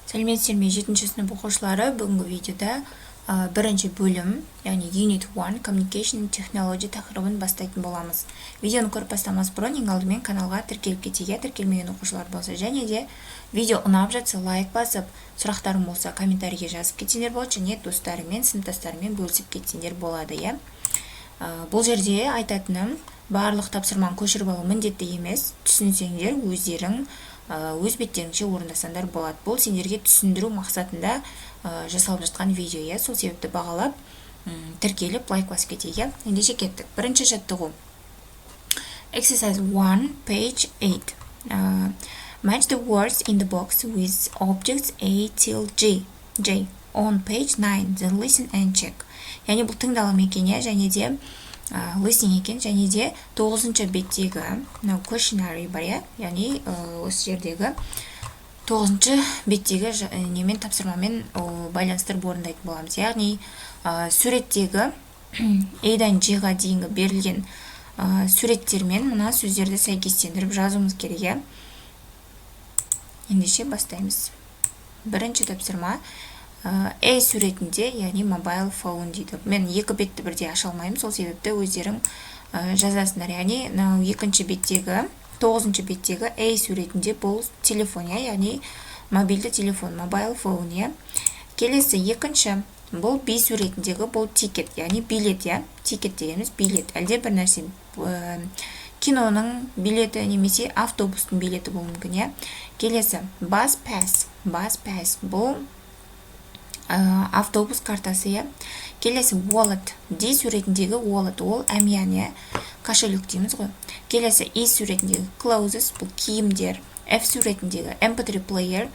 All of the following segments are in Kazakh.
Сәлеметсіздер ме 7-ші сынып оқушылары, бүгінгі видеода бірінші бөлім, яғни Unit 1 Communication Technology тақырыбын бастайтын боламыз. Видеоны көріп бастамас бұрын ең алдымен каналға тіркеліп кетейік, тіркелмеген оқушылар болса, және де видео ұнап жатса лайк басып, сұрақтарың болса комментарийге жазып кетсеңдер болады, және достарымен, сыныптастарымен бөлісіп кетсеңдер болады, иә. Бұл жерде айтатыным, барлық тапсырманы көшіріп алу міндетті емес, түсінсеңдер өздерің өз беттеріңше орындасаңдар болады. Бұл сендерге түсіндіру мақсатында жасалып жатқан видео, иә. Сол себепті бағалап, тіркеліп, лайк басып кетейік. Ендеше кеттік. Бірінші жаттығу. Exercise 1, page 8. Match the words in the box with objects A till J. On page 9, then listen and check. Яғни бұл тыңдалым екен, және де listening екен, және де 9-шы беттегі questionary бар, яғни осы жердегі 9-шы беттегі немен тапсырмамен байланыстырып орындайтын боламыз. Яғни суреттегі A-дан J-ға дейінгі берілген суреттермен мына сөздерді сәйкестендіріп жазуымыз керек. Ендеше бастаймыз. Бірінші тапсырма A суретінде, яғни mobile phone дейді. Мен екі бетті бірде аша алмаймын, сол себепті өздерің жазасыңдар. Яғни екінші беттегі, 9-шы беттегі A суретінде бұл телефон, яғни мобильді телефон, mobile phone. Келесі екінші, бұл B суретіндегі бұл ticket, яғни билет. Ticket дегеніміз билет. Әлде бір нәрсе, киноның билеті немесе автобустың билеті болуы мүмкін. Келесі bus pass. Бұл автобус картасы. Келесі wallet. D суретіндегі wallet, ол әмиян, кошелек дейміз ғой. Келесі E суретіндегі clothes, бұл киімдер. F суретіндегі MP3 player.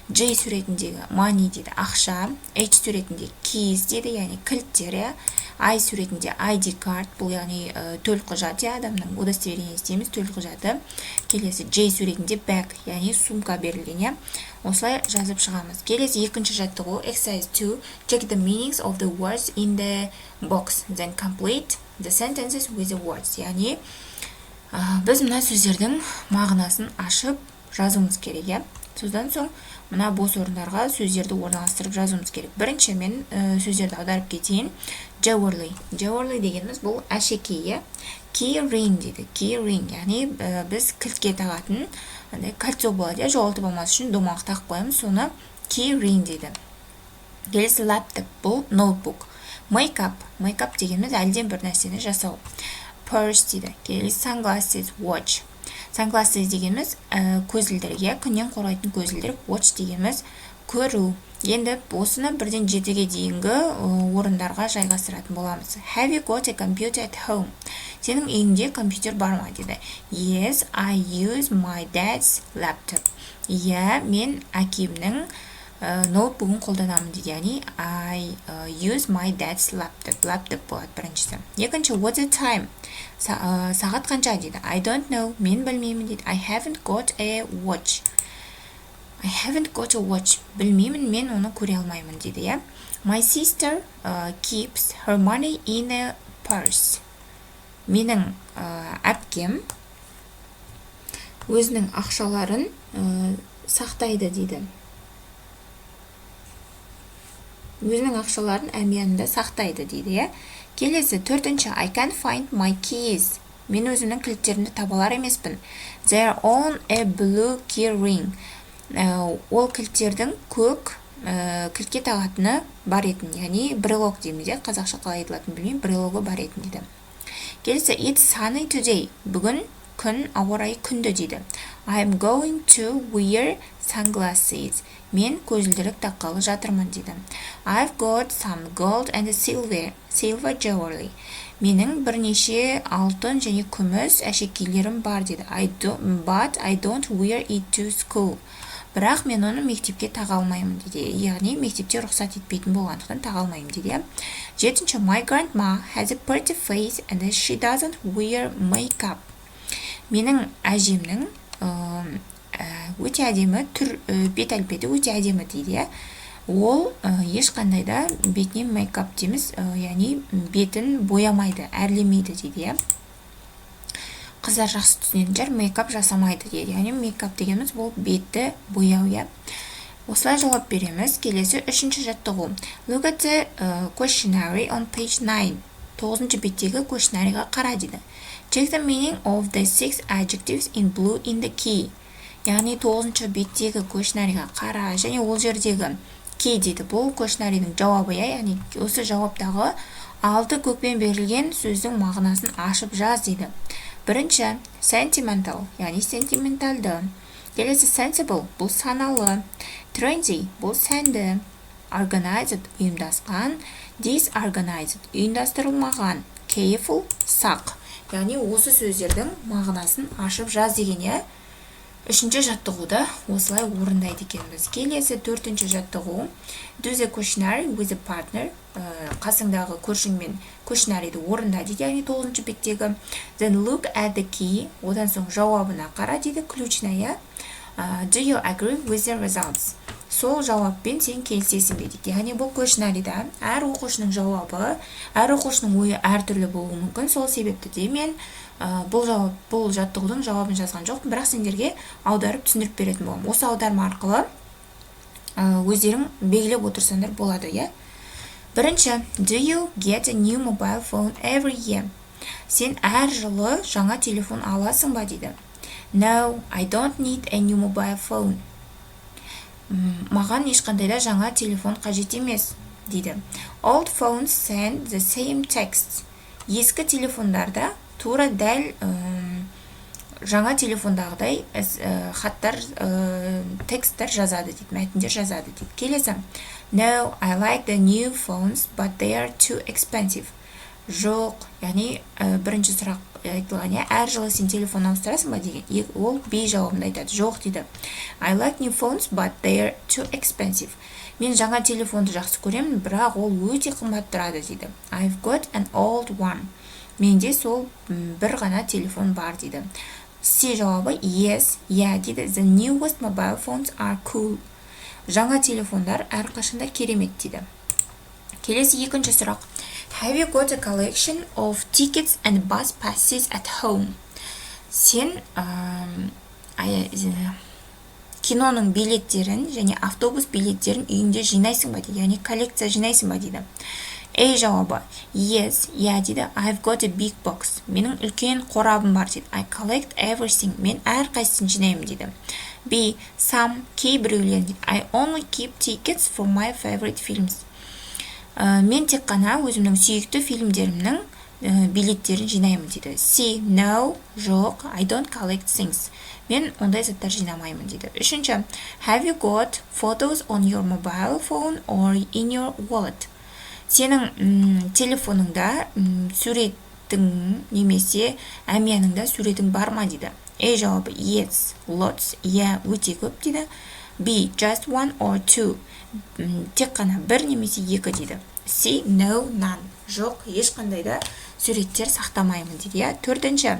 J суретіндегі money дейді, ақша. H суретіндегі keys дейді, яғни кілттер. I суретінде ID card, бұл яғни төл құжат, адамның удостоверениесі дейміз, төл құжаты. Келесі J суретінде bag, яғни сумка берілген. Осылай жазып шығамыз. Келесі екінші жаттығу, exercise 2, check the meanings of the words in the box, then complete the sentences with the words. Яғни біз мына сөздердің мағынасын ашып жазуымыз керек. Содан соң мына бос орындарға сөздерді орналастырып жазуымыз керек. Бірінші мен сөздерді аударып кетейін. Jewelry дегеніміз бұл әшекей. Key ring дейді. Key ring, яғни біз кілтке тағатын кольцо болады, жоғалтып алмас үшін домалақ тағып қоямыз, соны key ring дейді. Келесі laptop, бұл ноутбук. Makeup дегеніміз әлден бір нәрсені жасау. Purse дейді. Келесі sunglasses, watch. Sunglasses дегеніміз көзілдірге, күннен қорғайтын көзілдір. Watch дегеніміз көру. Енді осыны 1-ден 7-ге дейінгі орындарға жайғастыратын боламыз. Have you got a computer at home? Сенің үйіңде компьютер бар ма дейді. Yes, I use my dad's laptop. Мен әкемнің ноутбугын қолданамын дейді. Яғни I use my dad's laptop. Laptop болады біріншісі. Екінші, what's the time? Сағат қанша дейді. I don't know. Мен білмеймін дейді. I haven't got a watch. Білмеймін, мен оны көре алмаймын дейді. My sister keeps her money in a purse. Менің әпкем өзінің ақшаларын сақтайды дейді. Өзінің ақшаларын әмиянында сақтайды дейді. Келесі 4-ші, I can't find my keys. Мен өзімнің кілттерімді табалар емеспін. They're on a blue key ring. Ол кілттердің көк кілтке тағатыны бар етін, яғни брелок дейміз, қазақша қалай айтылатын білмеймін, брелогы бар етін дейді. Келесі, it's sunny today. Бүгін күн, ауа райы күнді дейді. I'm going to wear sunglasses. Мен көзілдірік таққалы жатырмын дейді. I've got some gold and silver jewelry. Менің бірнеше алтын және күміс әшекейлерім бар дейді. But I don't wear it to school. Бірақ мен оны мектепке таға алмаймын дейді. Яғни мектепте рұқсат етпейтін болғандықтан таға алмаймын дейді. 7-ші, my grandma has a pretty face and she doesn't wear makeup. Менің әжемнің өте әдемі бет әлпеті өте әдемі дейді. Ол ешқандай да бетіне мейкап дейміз, яғни бетін боямайды, әрлемейді дейді. Қыздар жақсы түсінетін жер, мейкап жасамайды дейді. Яғни мейкап дегеніміз бұл бетті бояу. осылай жауап береміз. Келесі үшінші жаттығу. Look at the questionnaire on page 9. 9-шы беттегі questionnaire-ға қара дейді. Check the meaning of the 6 adjectives in blue in the key. Яғни 9-шы беттегі questionnaire-ға қара және ол жердегі key дейді. Бұл questionnaire-дің жауабы, яғни осы жауаптағы 6 көкпен берілген сөздің мағынасын ашып жаз дейді. Бірінші, sentimental, яғни сентименталды. Келесі sensible, бұл саналы. Trendy, бұл сәнді. Organized, ұйымдасқан. Disorganized, ұйымдастырылмаған. Careful, сақ. Яғни осы сөздердің мағынасын ашып жаз деген, я. Үшінші жаттығуда осылай орындайды екенбіз. Келесі төртінші жаттығу. Do the questionnaire with a partner. Қасыңдағы көршіңмен questionnaire-ді орында дейді, яғни 9-шы беттегі. Then look at the key. Одан соң жауабына қара дейді, ключная. Do you agree with the results? Сол жауаппен сен келісесің бе дейді. Яғни бұл questionnaire-да әр оқушының жауабы, әр оқушының ойы әртүрлі болуы мүмкін. Сол себепті де мен бұл жаттығудың жауабын жазған жоқпын, бірақ сендерге аударып түсіндіріп беретін боламын. Осы аударма арқылы өздерің белгілеп отырсаңдар болады, я? Бірінші, do you get a new mobile phone every year? Сен әр жылы жаңа телефон аласың ба дейді. No, I don't need a new mobile phone. Маған ешқандайда жаңа телефон қажет емес дейді. Old phones send the same text. Ескі телефондарда тура дәл жаңа телефондағыдай хаттар, тексттер жазады дейді, мәтіндер жазады дейді. Келесі. No, I like the new phones, but they are too expensive. Жоқ, яғни бірінші сұрақ айтылған, әр жылы сен телефон ауыстырасың ба деген. Ол B жауабында айтады. Жоқ дейді. I like new phones, but they are too expensive. Мен жаңа телефонды жақсы көремін, бірақ ол өте қымбат тұрады дейді. I've got an old one. Менде сол бір ғана телефон бар дейді. C жауабы yes, yeah дейді. The newest mobile phones are cool. Жаңа телефондар әрқашанда керемет дейді. Келесі екінші сұрақ. Have you got a collection of tickets and bus passes at home? Сен киноның билеттерін және автобус билеттерін үйіңде жинайсың ба дейді. Яғни коллекция жинайсың ба дейді. A жауабы yes, yeah дейді. I've got a big box. Менің үлкен қорабым бар дейді. I collect everything. Мен әрқайсысын жинаймын дейді. B. Some, кейбіреулерін дейді. I only keep tickets for my favorite films. Мен тек қана өзімнің сүйікті фильмдерімнің билеттерін жинаймын дейді. C. No, жоқ, I don't collect things. Мен ондай заттар жинамаймын дейді. Үшінші. Have you got photos on your mobile phone or in your wallet? Сенің телефоныңда суреттің немесе әмияныңда суретің бар ма дейді. A жауабы yes, lots, yeah, өте көп дейді. B. Just one or two. Тек қана бір немесе екі дейді. C. No, none. Жоқ, ешқандайда суреттер сақтамаймын дейді. Төртінші.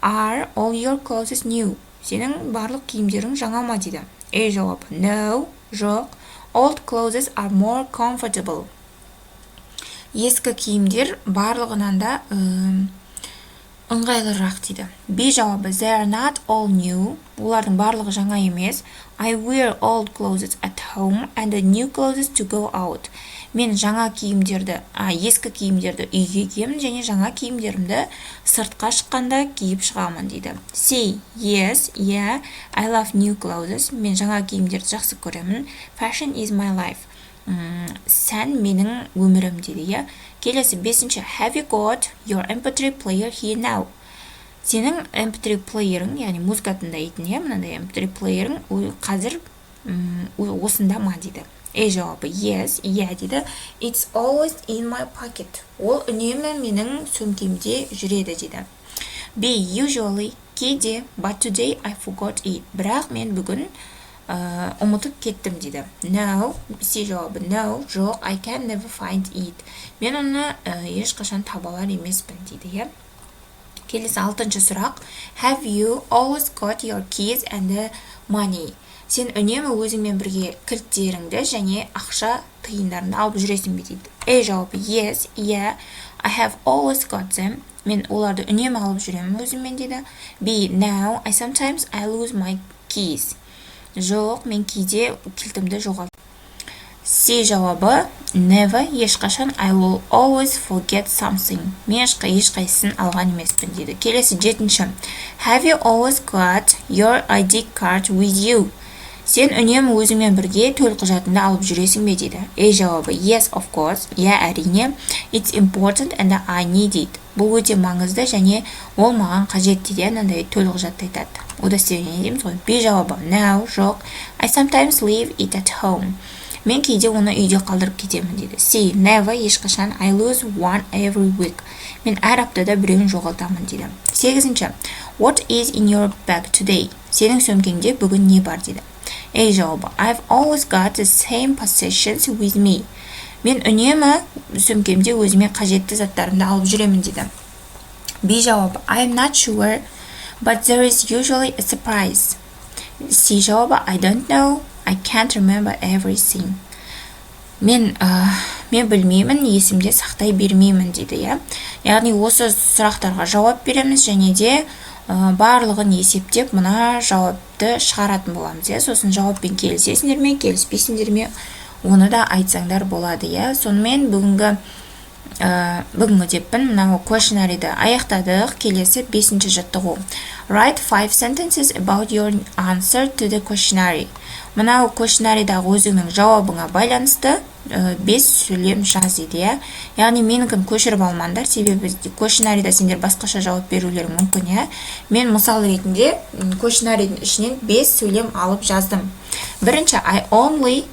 Are all your clothes new? Сенің барлық киімдерің жаңа ма дейді. A жауабы no, жоқ. Old clothes are more comfortable. Ескі киімдер барлығынан да ыңғайлырақ дейді. B жауабы they are not all new. Олардың барлығы жаңа емес. I wear old clothes at home and the new clothes to go out. Мен жаңа киімдерді, ескі киімдерді үйге киемін және жаңа киімдерімді сыртқа шыққанда киіп шығамын дейді. C. Yes, yeah, I love new clothes. Мен жаңа киімдерді жақсы көремін. Fashion is my life. Сән менің өмірім дейді. Келесі бесінші. Have you got your MP3 player here now? Сенің MP3 плеерің, яғни музыка тыңдайтын, мынандай MP3 плеерің қазір осында ма дейді. A жауабы yes, yeah дейді. It's always in my pocket. Ол үнемі менің сөмкемде жүреді дейді. B. Usually, кейде, but today I forgot it. Бірақ мен бүгін ұмытып кеттім дейді. No, C жауабы no, жоқ, I can never find it. Мен оны ешқашан таба алар емеспін дейді. Келесі алтыншы сұрақ. Have you always got your keys and the money? Сен үнемі өзіңмен бірге кілттеріңді және ақша тиындарыңды алып жүресің бе дейді. A жауабы yes, yeah, I have always got them. Мен оларды үнемі алып жүремін өзіммен дейді. B. No, I sometimes lose my keys. Жоқ, мен кейде кілтімді жоғалтамын. C жауабы never, ешқашан. I will always forget something. Мен ешқайсысын алған емеспін дейді. Келесі 7-ші. Have you always got your ID card with you? Сен үнемі өзіңмен бірге төлқұжатыңды алып жүресің бе дейді. A жауабы yes, of course. Иә, әрине. It's important and I need it. Бұл өте маңызды және ол маған қажет дейді. Мынандай төлқұжатты айтады. Удостоверение дейміз ғой. B жауабы no, жоқ. I sometimes leave it at home. Мен кейде оны үйде қалдырып кетемін дейді. C never, ешқашан. I lose one every week. Мен әр аптада біреуін жоғалтамын дейді. 8-ші. What is in your bag today? Сенің сөмкеңде бүгін не бар дейді. A жауабы I've always got the same possessions with me. Мен үнемі сөмкемде өзіме қажетті заттарымды алып жүремін дейді. B жауабы I'm not sure, but there is usually a surprise. C жауабы I don't know, I can't remember everything. Мен білмеймін, есімде сақтай бермеймін дейді, иә. Яғни осы сұрақтарға жауап береміз және де барлығын есептеп мына жауапты шығаратын боламыз, иә. Сосын жауаппен келісесіңдер ме, келіспейсіңдер ме, оны да айтсаңдар болады, иә. Сонымен бүгінгі деппін мынау questionnary'ді аяқтадық. Келесі 5-ші жаттығу. Write 5 sentences about your answer to the questionnaire. Мынау questionnary'дағы өзіңнің жауабыңа байланысты 5 сөйлем жаз дейді, иә. Яғни менікін көшіріп алмаңдар, себебі questionnary'да сендер басқаша жауап берулері мүмкін, иә. Мен мысал ретінде questionnary'дің ішінен 5 сөйлем алып жаздым. Бірінші, I only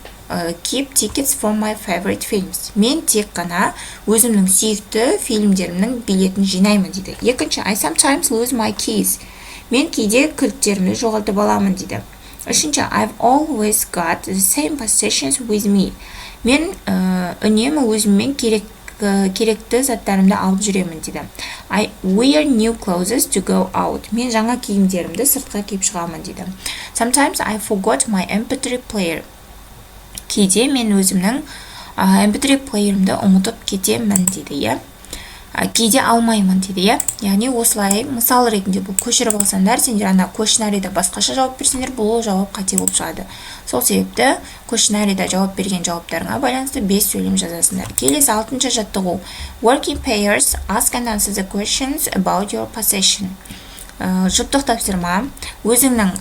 keep tickets for my favorite films. Мен тек қана өзімнің сүйікті фильмдерімнің билетін жинаймын дейді. Екінші, I sometimes lose my keys. Мен кейде кілттерімді жоғалтып аламын дейді. Үшінші, I've always got the same possessions with me. Мен үнемі өзіммен керекті заттарымды алып жүремін дейді. I wear new clothes to go out. Мен жаңа киімдерімді сыртқа киіп шығамын дейді. Sometimes I forgot my MP3 player. Кейде мен өзімнің MP3 плеерімді ұмытып кетемін дейді, иә. Кейде алмаймын дейді, иә. Яғни осылай мысал ретінде бұл көшіріп алсаңдар, сендер ана questionnary'да басқаша жауап берсеңдер, бұл жауап қате болып шығады. Сол себепті questionnary'да жауап берген жауаптарыңа байланысты 5 сөйлем жазасыңдар. Келесі 6-ші жаттығу. Work in pairs, ask and answer the questions about your possession. Жұптық тапсырма, өзіңнің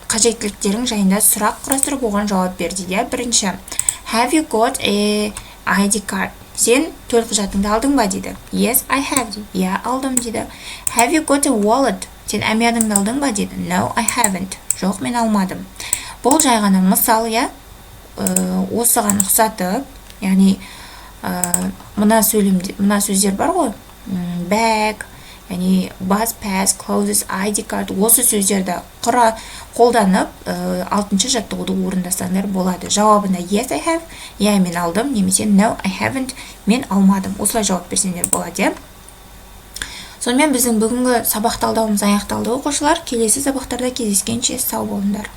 қажеттіліктерің жайында сұрақ құрастырып оған жауап бер дейді. Бірінші, have you got a ID card? Сен төлқұжатыңды алдың ба дейді. Yes, I have. Иә, алдым дейді. Have you got a wallet? Сен әмияныңды алдың ба дейді. No, I haven't. Жоқ, мен алмадым. Бұл жай ғана мысал, иә. Осыған ұқсатып, яғни мына сөздер бар ғой. Bag, яғни bus pass, clothes, ID card, осы сөздерді қолданып 6-ші жаттығуды орындасаңдар болады. Жауабына yes, I have, иә, мен алдым, немесе no, I haven't, мен алмадым. Осылай жауап берсеңдер болады, иә. Сонымен біздің бүгінгі сабақ талдауымыз аяқталды, оқушылар. Келесі сабақтарда кездескенше сау болыңдар.